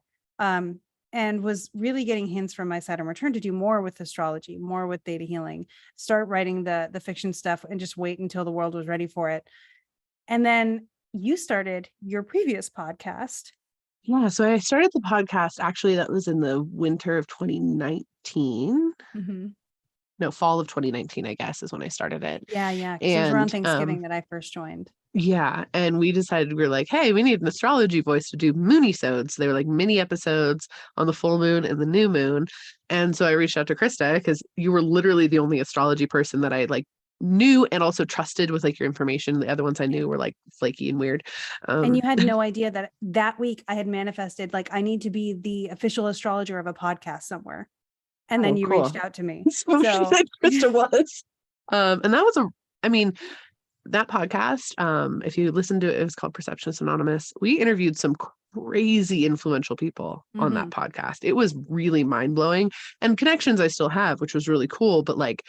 And was really getting hints from my Saturn return to do more with astrology, more with theta healing, start writing the fiction stuff and just wait until the world was ready for it. And then you started your previous podcast. Yeah. So I started the podcast, actually, that was in the winter of 2019. No, fall of 2019, I guess, is when I started it. Yeah. And it was around Thanksgiving that I first joined. Yeah. And we decided, we were like, hey, we need an astrology voice to do moonisodes. They were like mini episodes on the full moon and the new moon. And so I reached out to Krista because you were literally the only astrology person that I like knew and also trusted with like your information. The other ones I knew were like flaky and weird. And you had no idea that week I had manifested, like, I need to be the official astrologer of a podcast somewhere. And then you reached out to me. So Krista was. And that was that podcast, if you listen to it, it was called Perceptionist Anonymous. We interviewed some crazy influential people on that podcast. It was really mind-blowing, and connections I still have, which was really cool. But like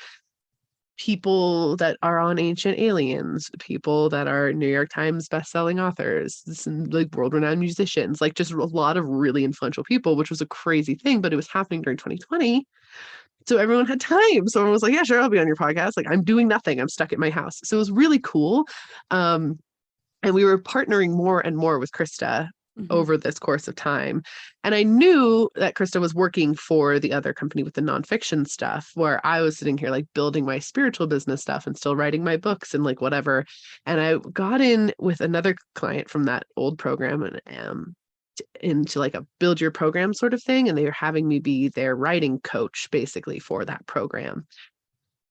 people that are on Ancient Aliens, people that are New York Times bestselling authors, like world-renowned musicians, like just a lot of really influential people, which was a crazy thing, but it was happening during 2020. So everyone had time. So everyone was like, yeah, sure, I'll be on your podcast. Like, I'm doing nothing. I'm stuck at my house. So it was really cool. And we were partnering more and more with Krista over this course of time. And I knew that Krista was working for the other company with the nonfiction stuff, where I was sitting here like building my spiritual business stuff and still writing my books and like whatever. And I got in with another client from that old program and into like a build your program sort of thing, and they were having me be their writing coach basically for that program.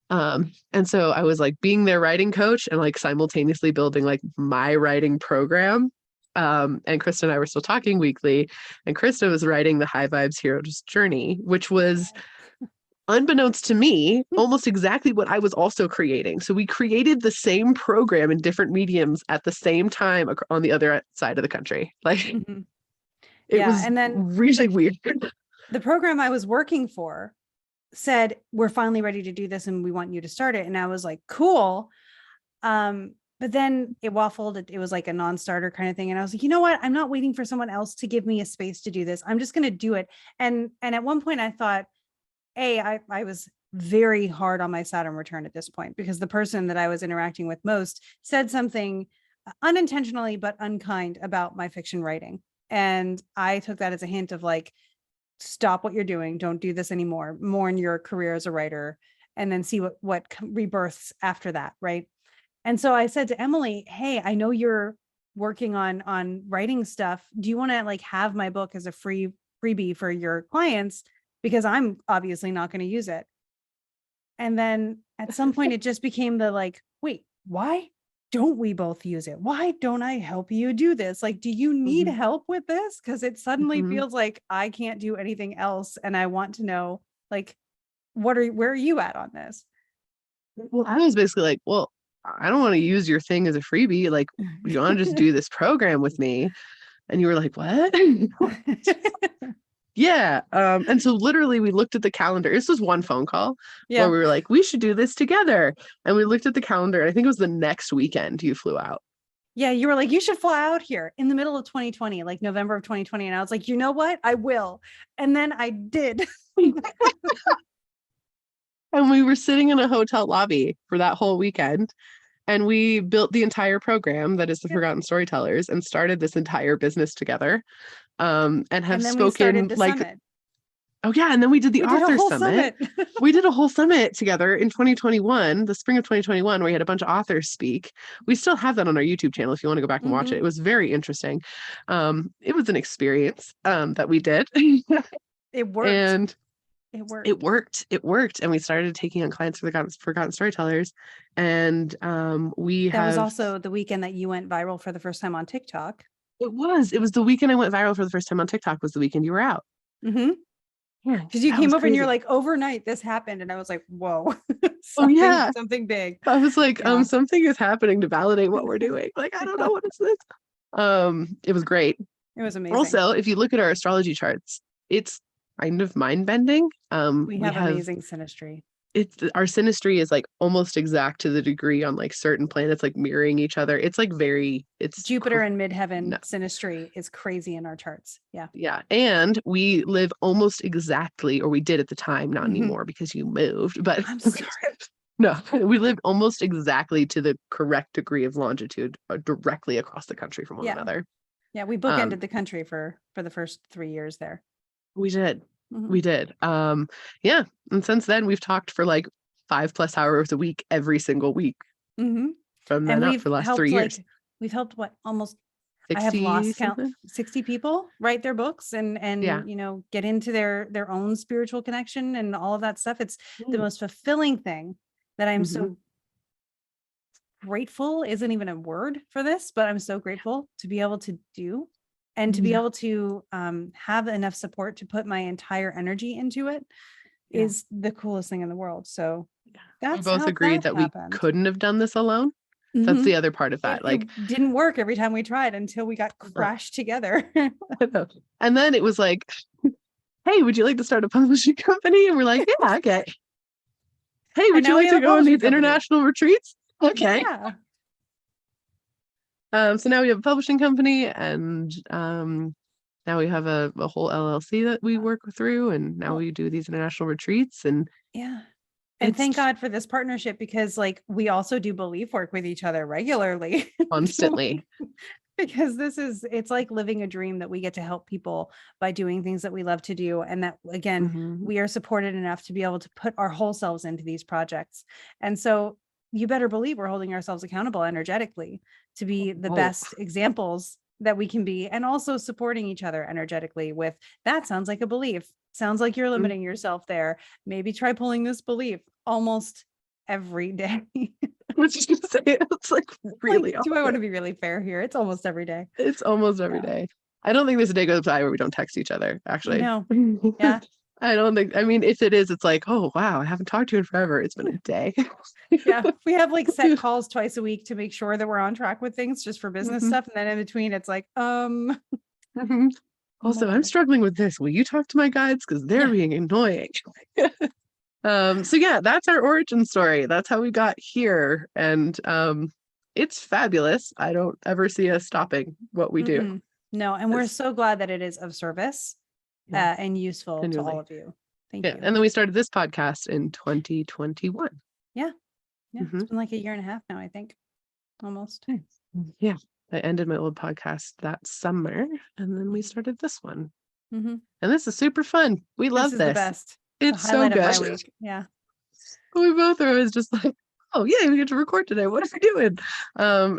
And so I was like being their writing coach and like simultaneously building like my writing program. And Krista and I were still talking weekly, and Krista was writing the High Vibes Hero's Journey, which was unbeknownst to me almost exactly what I was also creating. So we created the same program in different mediums at the same time on the other side of the country. Like it was and then really weird. The program I was working for said, we're finally ready to do this and we want you to start it. And I was like, cool. But then it waffled. It was like a non-starter kind of thing. And I was like, you know what? I'm not waiting for someone else to give me a space to do this. I'm just going to do it. And at one point I thought, I was very hard on my Saturn return at this point, because the person that I was interacting with most said something unintentionally, but unkind about my fiction writing. And I took that as a hint of like, stop what you're doing. Don't do this anymore. More in your career as a writer, and then see what rebirths after that. Right. And so I said to Emily, hey, I know you're working on writing stuff. Do you want to like have my book as a freebie for your clients? Because I'm obviously not going to use it. And then at some point it just became the like, wait, why don't we both use it? Why don't I help you do this? Like, do you need help with this? Because it suddenly feels like I can't do anything else. And I want to know, like, where are you at on this? Well, I was basically like, well, I don't want to use your thing as a freebie. Like, you want to just do this program with me? And you were like, what? Yeah. And so literally we looked at the calendar. This was one phone call where we were like, we should do this together. And we looked at the calendar, and I think it was the next weekend you flew out. Yeah. You were like, you should fly out here in the middle of 2020, like November of 2020. And I was like, you know what? I will. And then I did. And we were sitting in a hotel lobby for that whole weekend. And we built the entire program that is the Forgotten Storytellers, and started this entire business together. And have spoken like summit. Oh yeah, and then we did the author summit. We did a whole summit together in 2021, the spring of 2021, where we had a bunch of authors speak. We still have that on our YouTube channel if you want to go back and watch it. It was very interesting. It was an experience that we did. It worked. And it worked. And we started taking on clients for the Forgotten Storytellers. And that was also the weekend that you went viral for the first time on TikTok. It was the weekend I went viral for the first time on TikTok. Was the weekend you were out. Yeah, because you came over and you're like, overnight this happened, and I was like, whoa. Something big. I was like, something is happening to validate what we're doing. Like, I don't know what is this. It was great. It was amazing. Also, if you look at our astrology charts, it's kind of mind-bending. We have amazing synastry. Our synastry is like almost exact to the degree on like certain planets, like mirroring each other. It's like it's Jupiter and midheaven synastry is crazy in our charts. Yeah. And we live almost exactly, or we did at the time, not anymore because you moved, but I'm sorry. No, we lived almost exactly to the correct degree of longitude directly across the country from one another. Yeah. We bookended the country for the first 3 years there. We did. We did. Yeah. And since then we've talked for like 5+ hours a week, every single week. From then up for the last 3 years. We've helped almost 60, I have lost count, 60 people write their books and you know, get into their own spiritual connection and all of that stuff. It's the most fulfilling thing that I'm so grateful isn't even a word for this, but I'm so grateful to be able to do. And to be able to have enough support to put my entire energy into it is the coolest thing in the world. So that's we both agreed that we couldn't have done this alone. That's the other part of that. It didn't work every time we tried until we got crashed together. And then it was like, hey, would you like to start a publishing company? And we're like, yeah, okay. Hey, would you like to go on these international retreats? Okay. Yeah. So now we have a publishing company, and now we have a whole LLC that we work through, and now we do these international retreats. And and thank God for this partnership, because like we also do belief work with each other regularly. Constantly. Because it's like living a dream that we get to help people by doing things that we love to do. And that, again, we are supported enough to be able to put our whole selves into these projects. And so you better believe we're holding ourselves accountable energetically to be the best examples that we can be, and also supporting each other energetically with, that sounds like a belief. Sounds like you're limiting yourself there. Maybe try pulling this belief almost every day. It's like really do I want to be really fair here? It's almost every day. It's almost every day. I don't think there's a day goes by where we don't text each other, actually. No. Yeah. I don't think, I mean, if it is, it's like, oh wow, I haven't talked to you in forever. It's been a day. Yeah. We have like set calls twice a week to make sure that we're on track with things just for business stuff. And then in between it's like, also, I'm struggling with this. Will you talk to my guides? Because they're being annoying. So yeah, that's our origin story. That's how we got here. And it's fabulous. I don't ever see us stopping what we do. No, and we're so glad that it is of service and useful to all of you. Thank you. And then we started this podcast in 2021. Yeah. It's been like a year and a half now, I think. Almost. Yeah. I ended my old podcast that summer, and then we started this one. And this is super fun. We love this. This is the best. It's so good. Yeah. We both are always just like, oh yeah, we get to record today. What are we doing?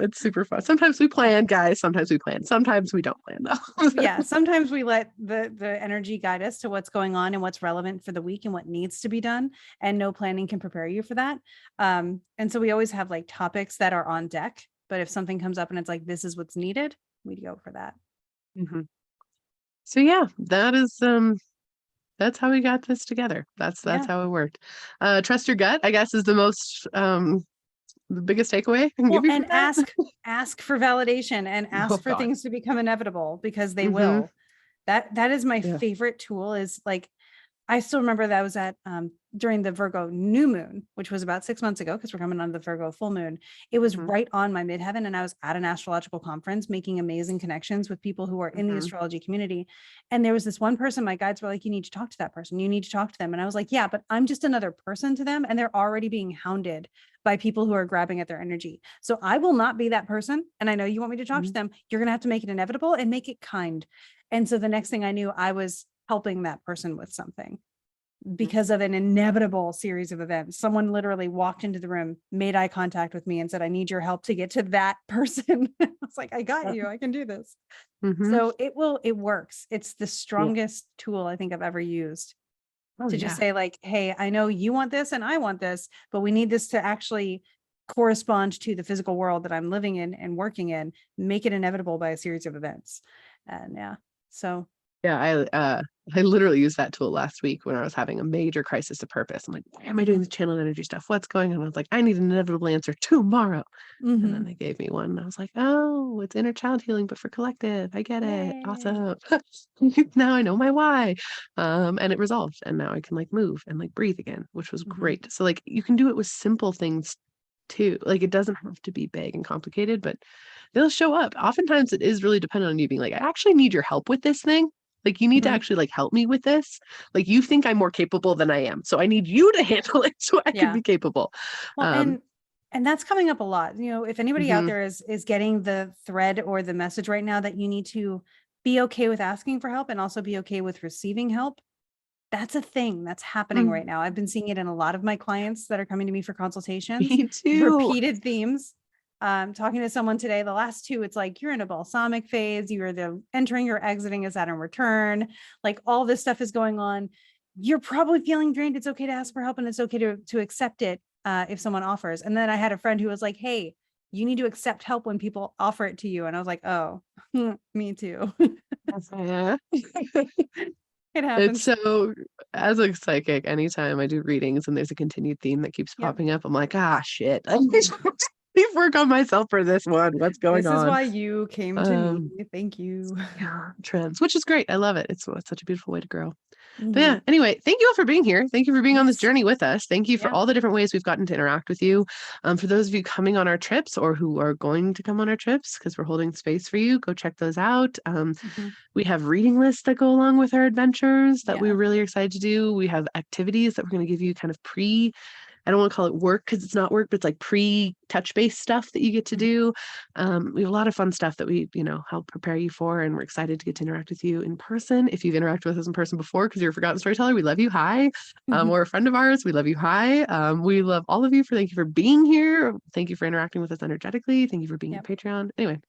It's super fun. Sometimes we plan, guys. Sometimes we plan. Sometimes we don't plan though. Yeah. Sometimes we let the energy guide us to what's going on and what's relevant for the week and what needs to be done. And no planning can prepare you for that. And so we always have like topics that are on deck. But if something comes up and it's like, this is what's needed, we'd go for that. So yeah, that is that's how we got this together. That's how it worked. Trust your gut, I guess, is the most the biggest takeaway I can give you. And ask for validation and ask for things to become inevitable, because they will. That is my favorite tool. Is like, I still remember that I was at during the Virgo new moon, which was about 6 months ago, because we're coming on the Virgo full moon. It was right on my midheaven, and I was at an astrological conference making amazing connections with people who are in the astrology community. And there was this one person, my guides were like, you need to talk to that person. You need to talk to them. And I was like, yeah, but I'm just another person to them, and they're already being hounded by people who are grabbing at their energy. So I will not be that person. And I know you want me to talk to them. You're going to have to make it inevitable and make it kind. And so the next thing I knew, I was helping that person with something because of an inevitable series of events. Someone literally walked into the room, made eye contact with me, and said, I need your help to get to that person. I was like, I got you. I can do this. So it works. It's the strongest tool I think I've ever used to just say like, hey, I know you want this and I want this, but we need this to actually correspond to the physical world that I'm living in and working in, make it inevitable by a series of events. And I literally used that tool last week when I was having a major crisis of purpose. I'm like, why am I doing the channel energy stuff? What's going on? I was like, I need an inevitable answer tomorrow. And then they gave me one. And I was like, oh, it's inner child healing, but for collective. I get it. Awesome. Now I know my why. And it resolved. And now I can like move and like breathe again, which was great. So like you can do it with simple things too. Like it doesn't have to be big and complicated, but they'll show up. Oftentimes it is really dependent on you being like, I actually need your help with this thing. Like you need to actually like help me with this. Like you think I'm more capable than I am. So I need you to handle it so I can be capable. Well, and that's coming up a lot. You know, if anybody out there is getting the thread or the message right now that you need to be okay with asking for help and also be okay with receiving help. That's a thing that's happening right now. I've been seeing it in a lot of my clients that are coming to me for consultations. Me too. Repeated themes. Talking to someone today, the last two, it's like, you're in a balsamic phase. You are the entering or exiting a Saturn return. Like all this stuff is going on. You're probably feeling drained. It's okay to ask for help and it's okay to accept it if someone offers. And then I had a friend who was like, hey, you need to accept help when people offer it to you. And I was like, oh, me too. It It's happens. so, as a psychic, anytime I do readings and there's a continued theme that keeps popping up, I'm like, shit. I need to work on myself for this one. What's going on? This is why you came to me. Thank you. Yeah, trends, which is great. I love it. It's such a beautiful way to grow. But Mm-hmm. yeah, anyway, thank you all for being here. Thank you for being on this journey with us. Thank you for all the different ways we've gotten to interact with you. For those of you coming on our trips or who are going to come on our trips, because we're holding space for you, go check those out. We have reading lists that go along with our adventures that we're really excited to do. We have activities that we're going to give you kind of I don't want to call it work because it's not work, but it's like pre-touch base stuff that you get to do. We have a lot of fun stuff that we, help prepare you for, and we're excited to get to interact with you in person. If you've interacted with us in person before because you're a forgotten storyteller, we love you. Hi. Or a friend of ours, we love you. Hi. We love all of you. Thank you for being here. Thank you for interacting with us energetically. Thank you for being on Patreon. Anyway,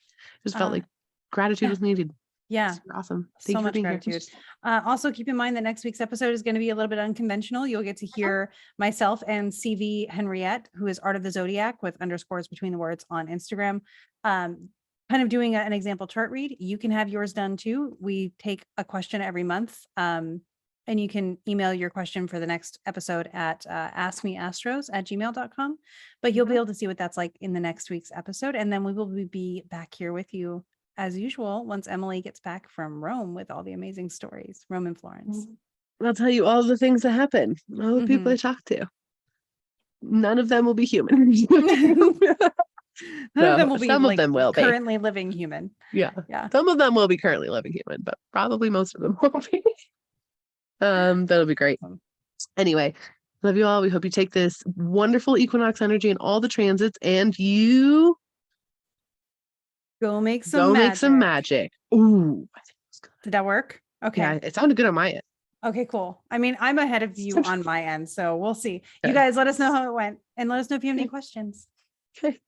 just felt like gratitude was needed. Yeah. Awesome. Thank you for being gratitude. Here. Also keep in mind that next week's episode is going to be a little bit unconventional. You'll get to hear myself and CV Henriette, who is Art of the Zodiac with underscores between the words on Instagram, kind of doing an example chart read. You can have yours done too. We take a question every month. And you can email your question for the next episode at askmeastros@gmail.com. But you'll be able to see what that's like in the next week's episode. And then we will be back here with you as usual, once Emily gets back from Rome with all the amazing stories, Rome and Florence. I'll tell you all the things that happen, all the people I talk to. None of them will be human. None of them will be some of them will currently living human. Yeah. Some of them will be currently living human, but probably most of them won't be. That'll be great. Anyway, love you all. We hope you take this wonderful equinox energy and all the transits, and you go make some magic. Ooh, I think it was good. Did that work? Okay. Yeah, it sounded good on my end. Okay, cool. I mean, I'm ahead of you on my end, so we'll see. You guys let us know how it went and let us know if you have any questions. Okay.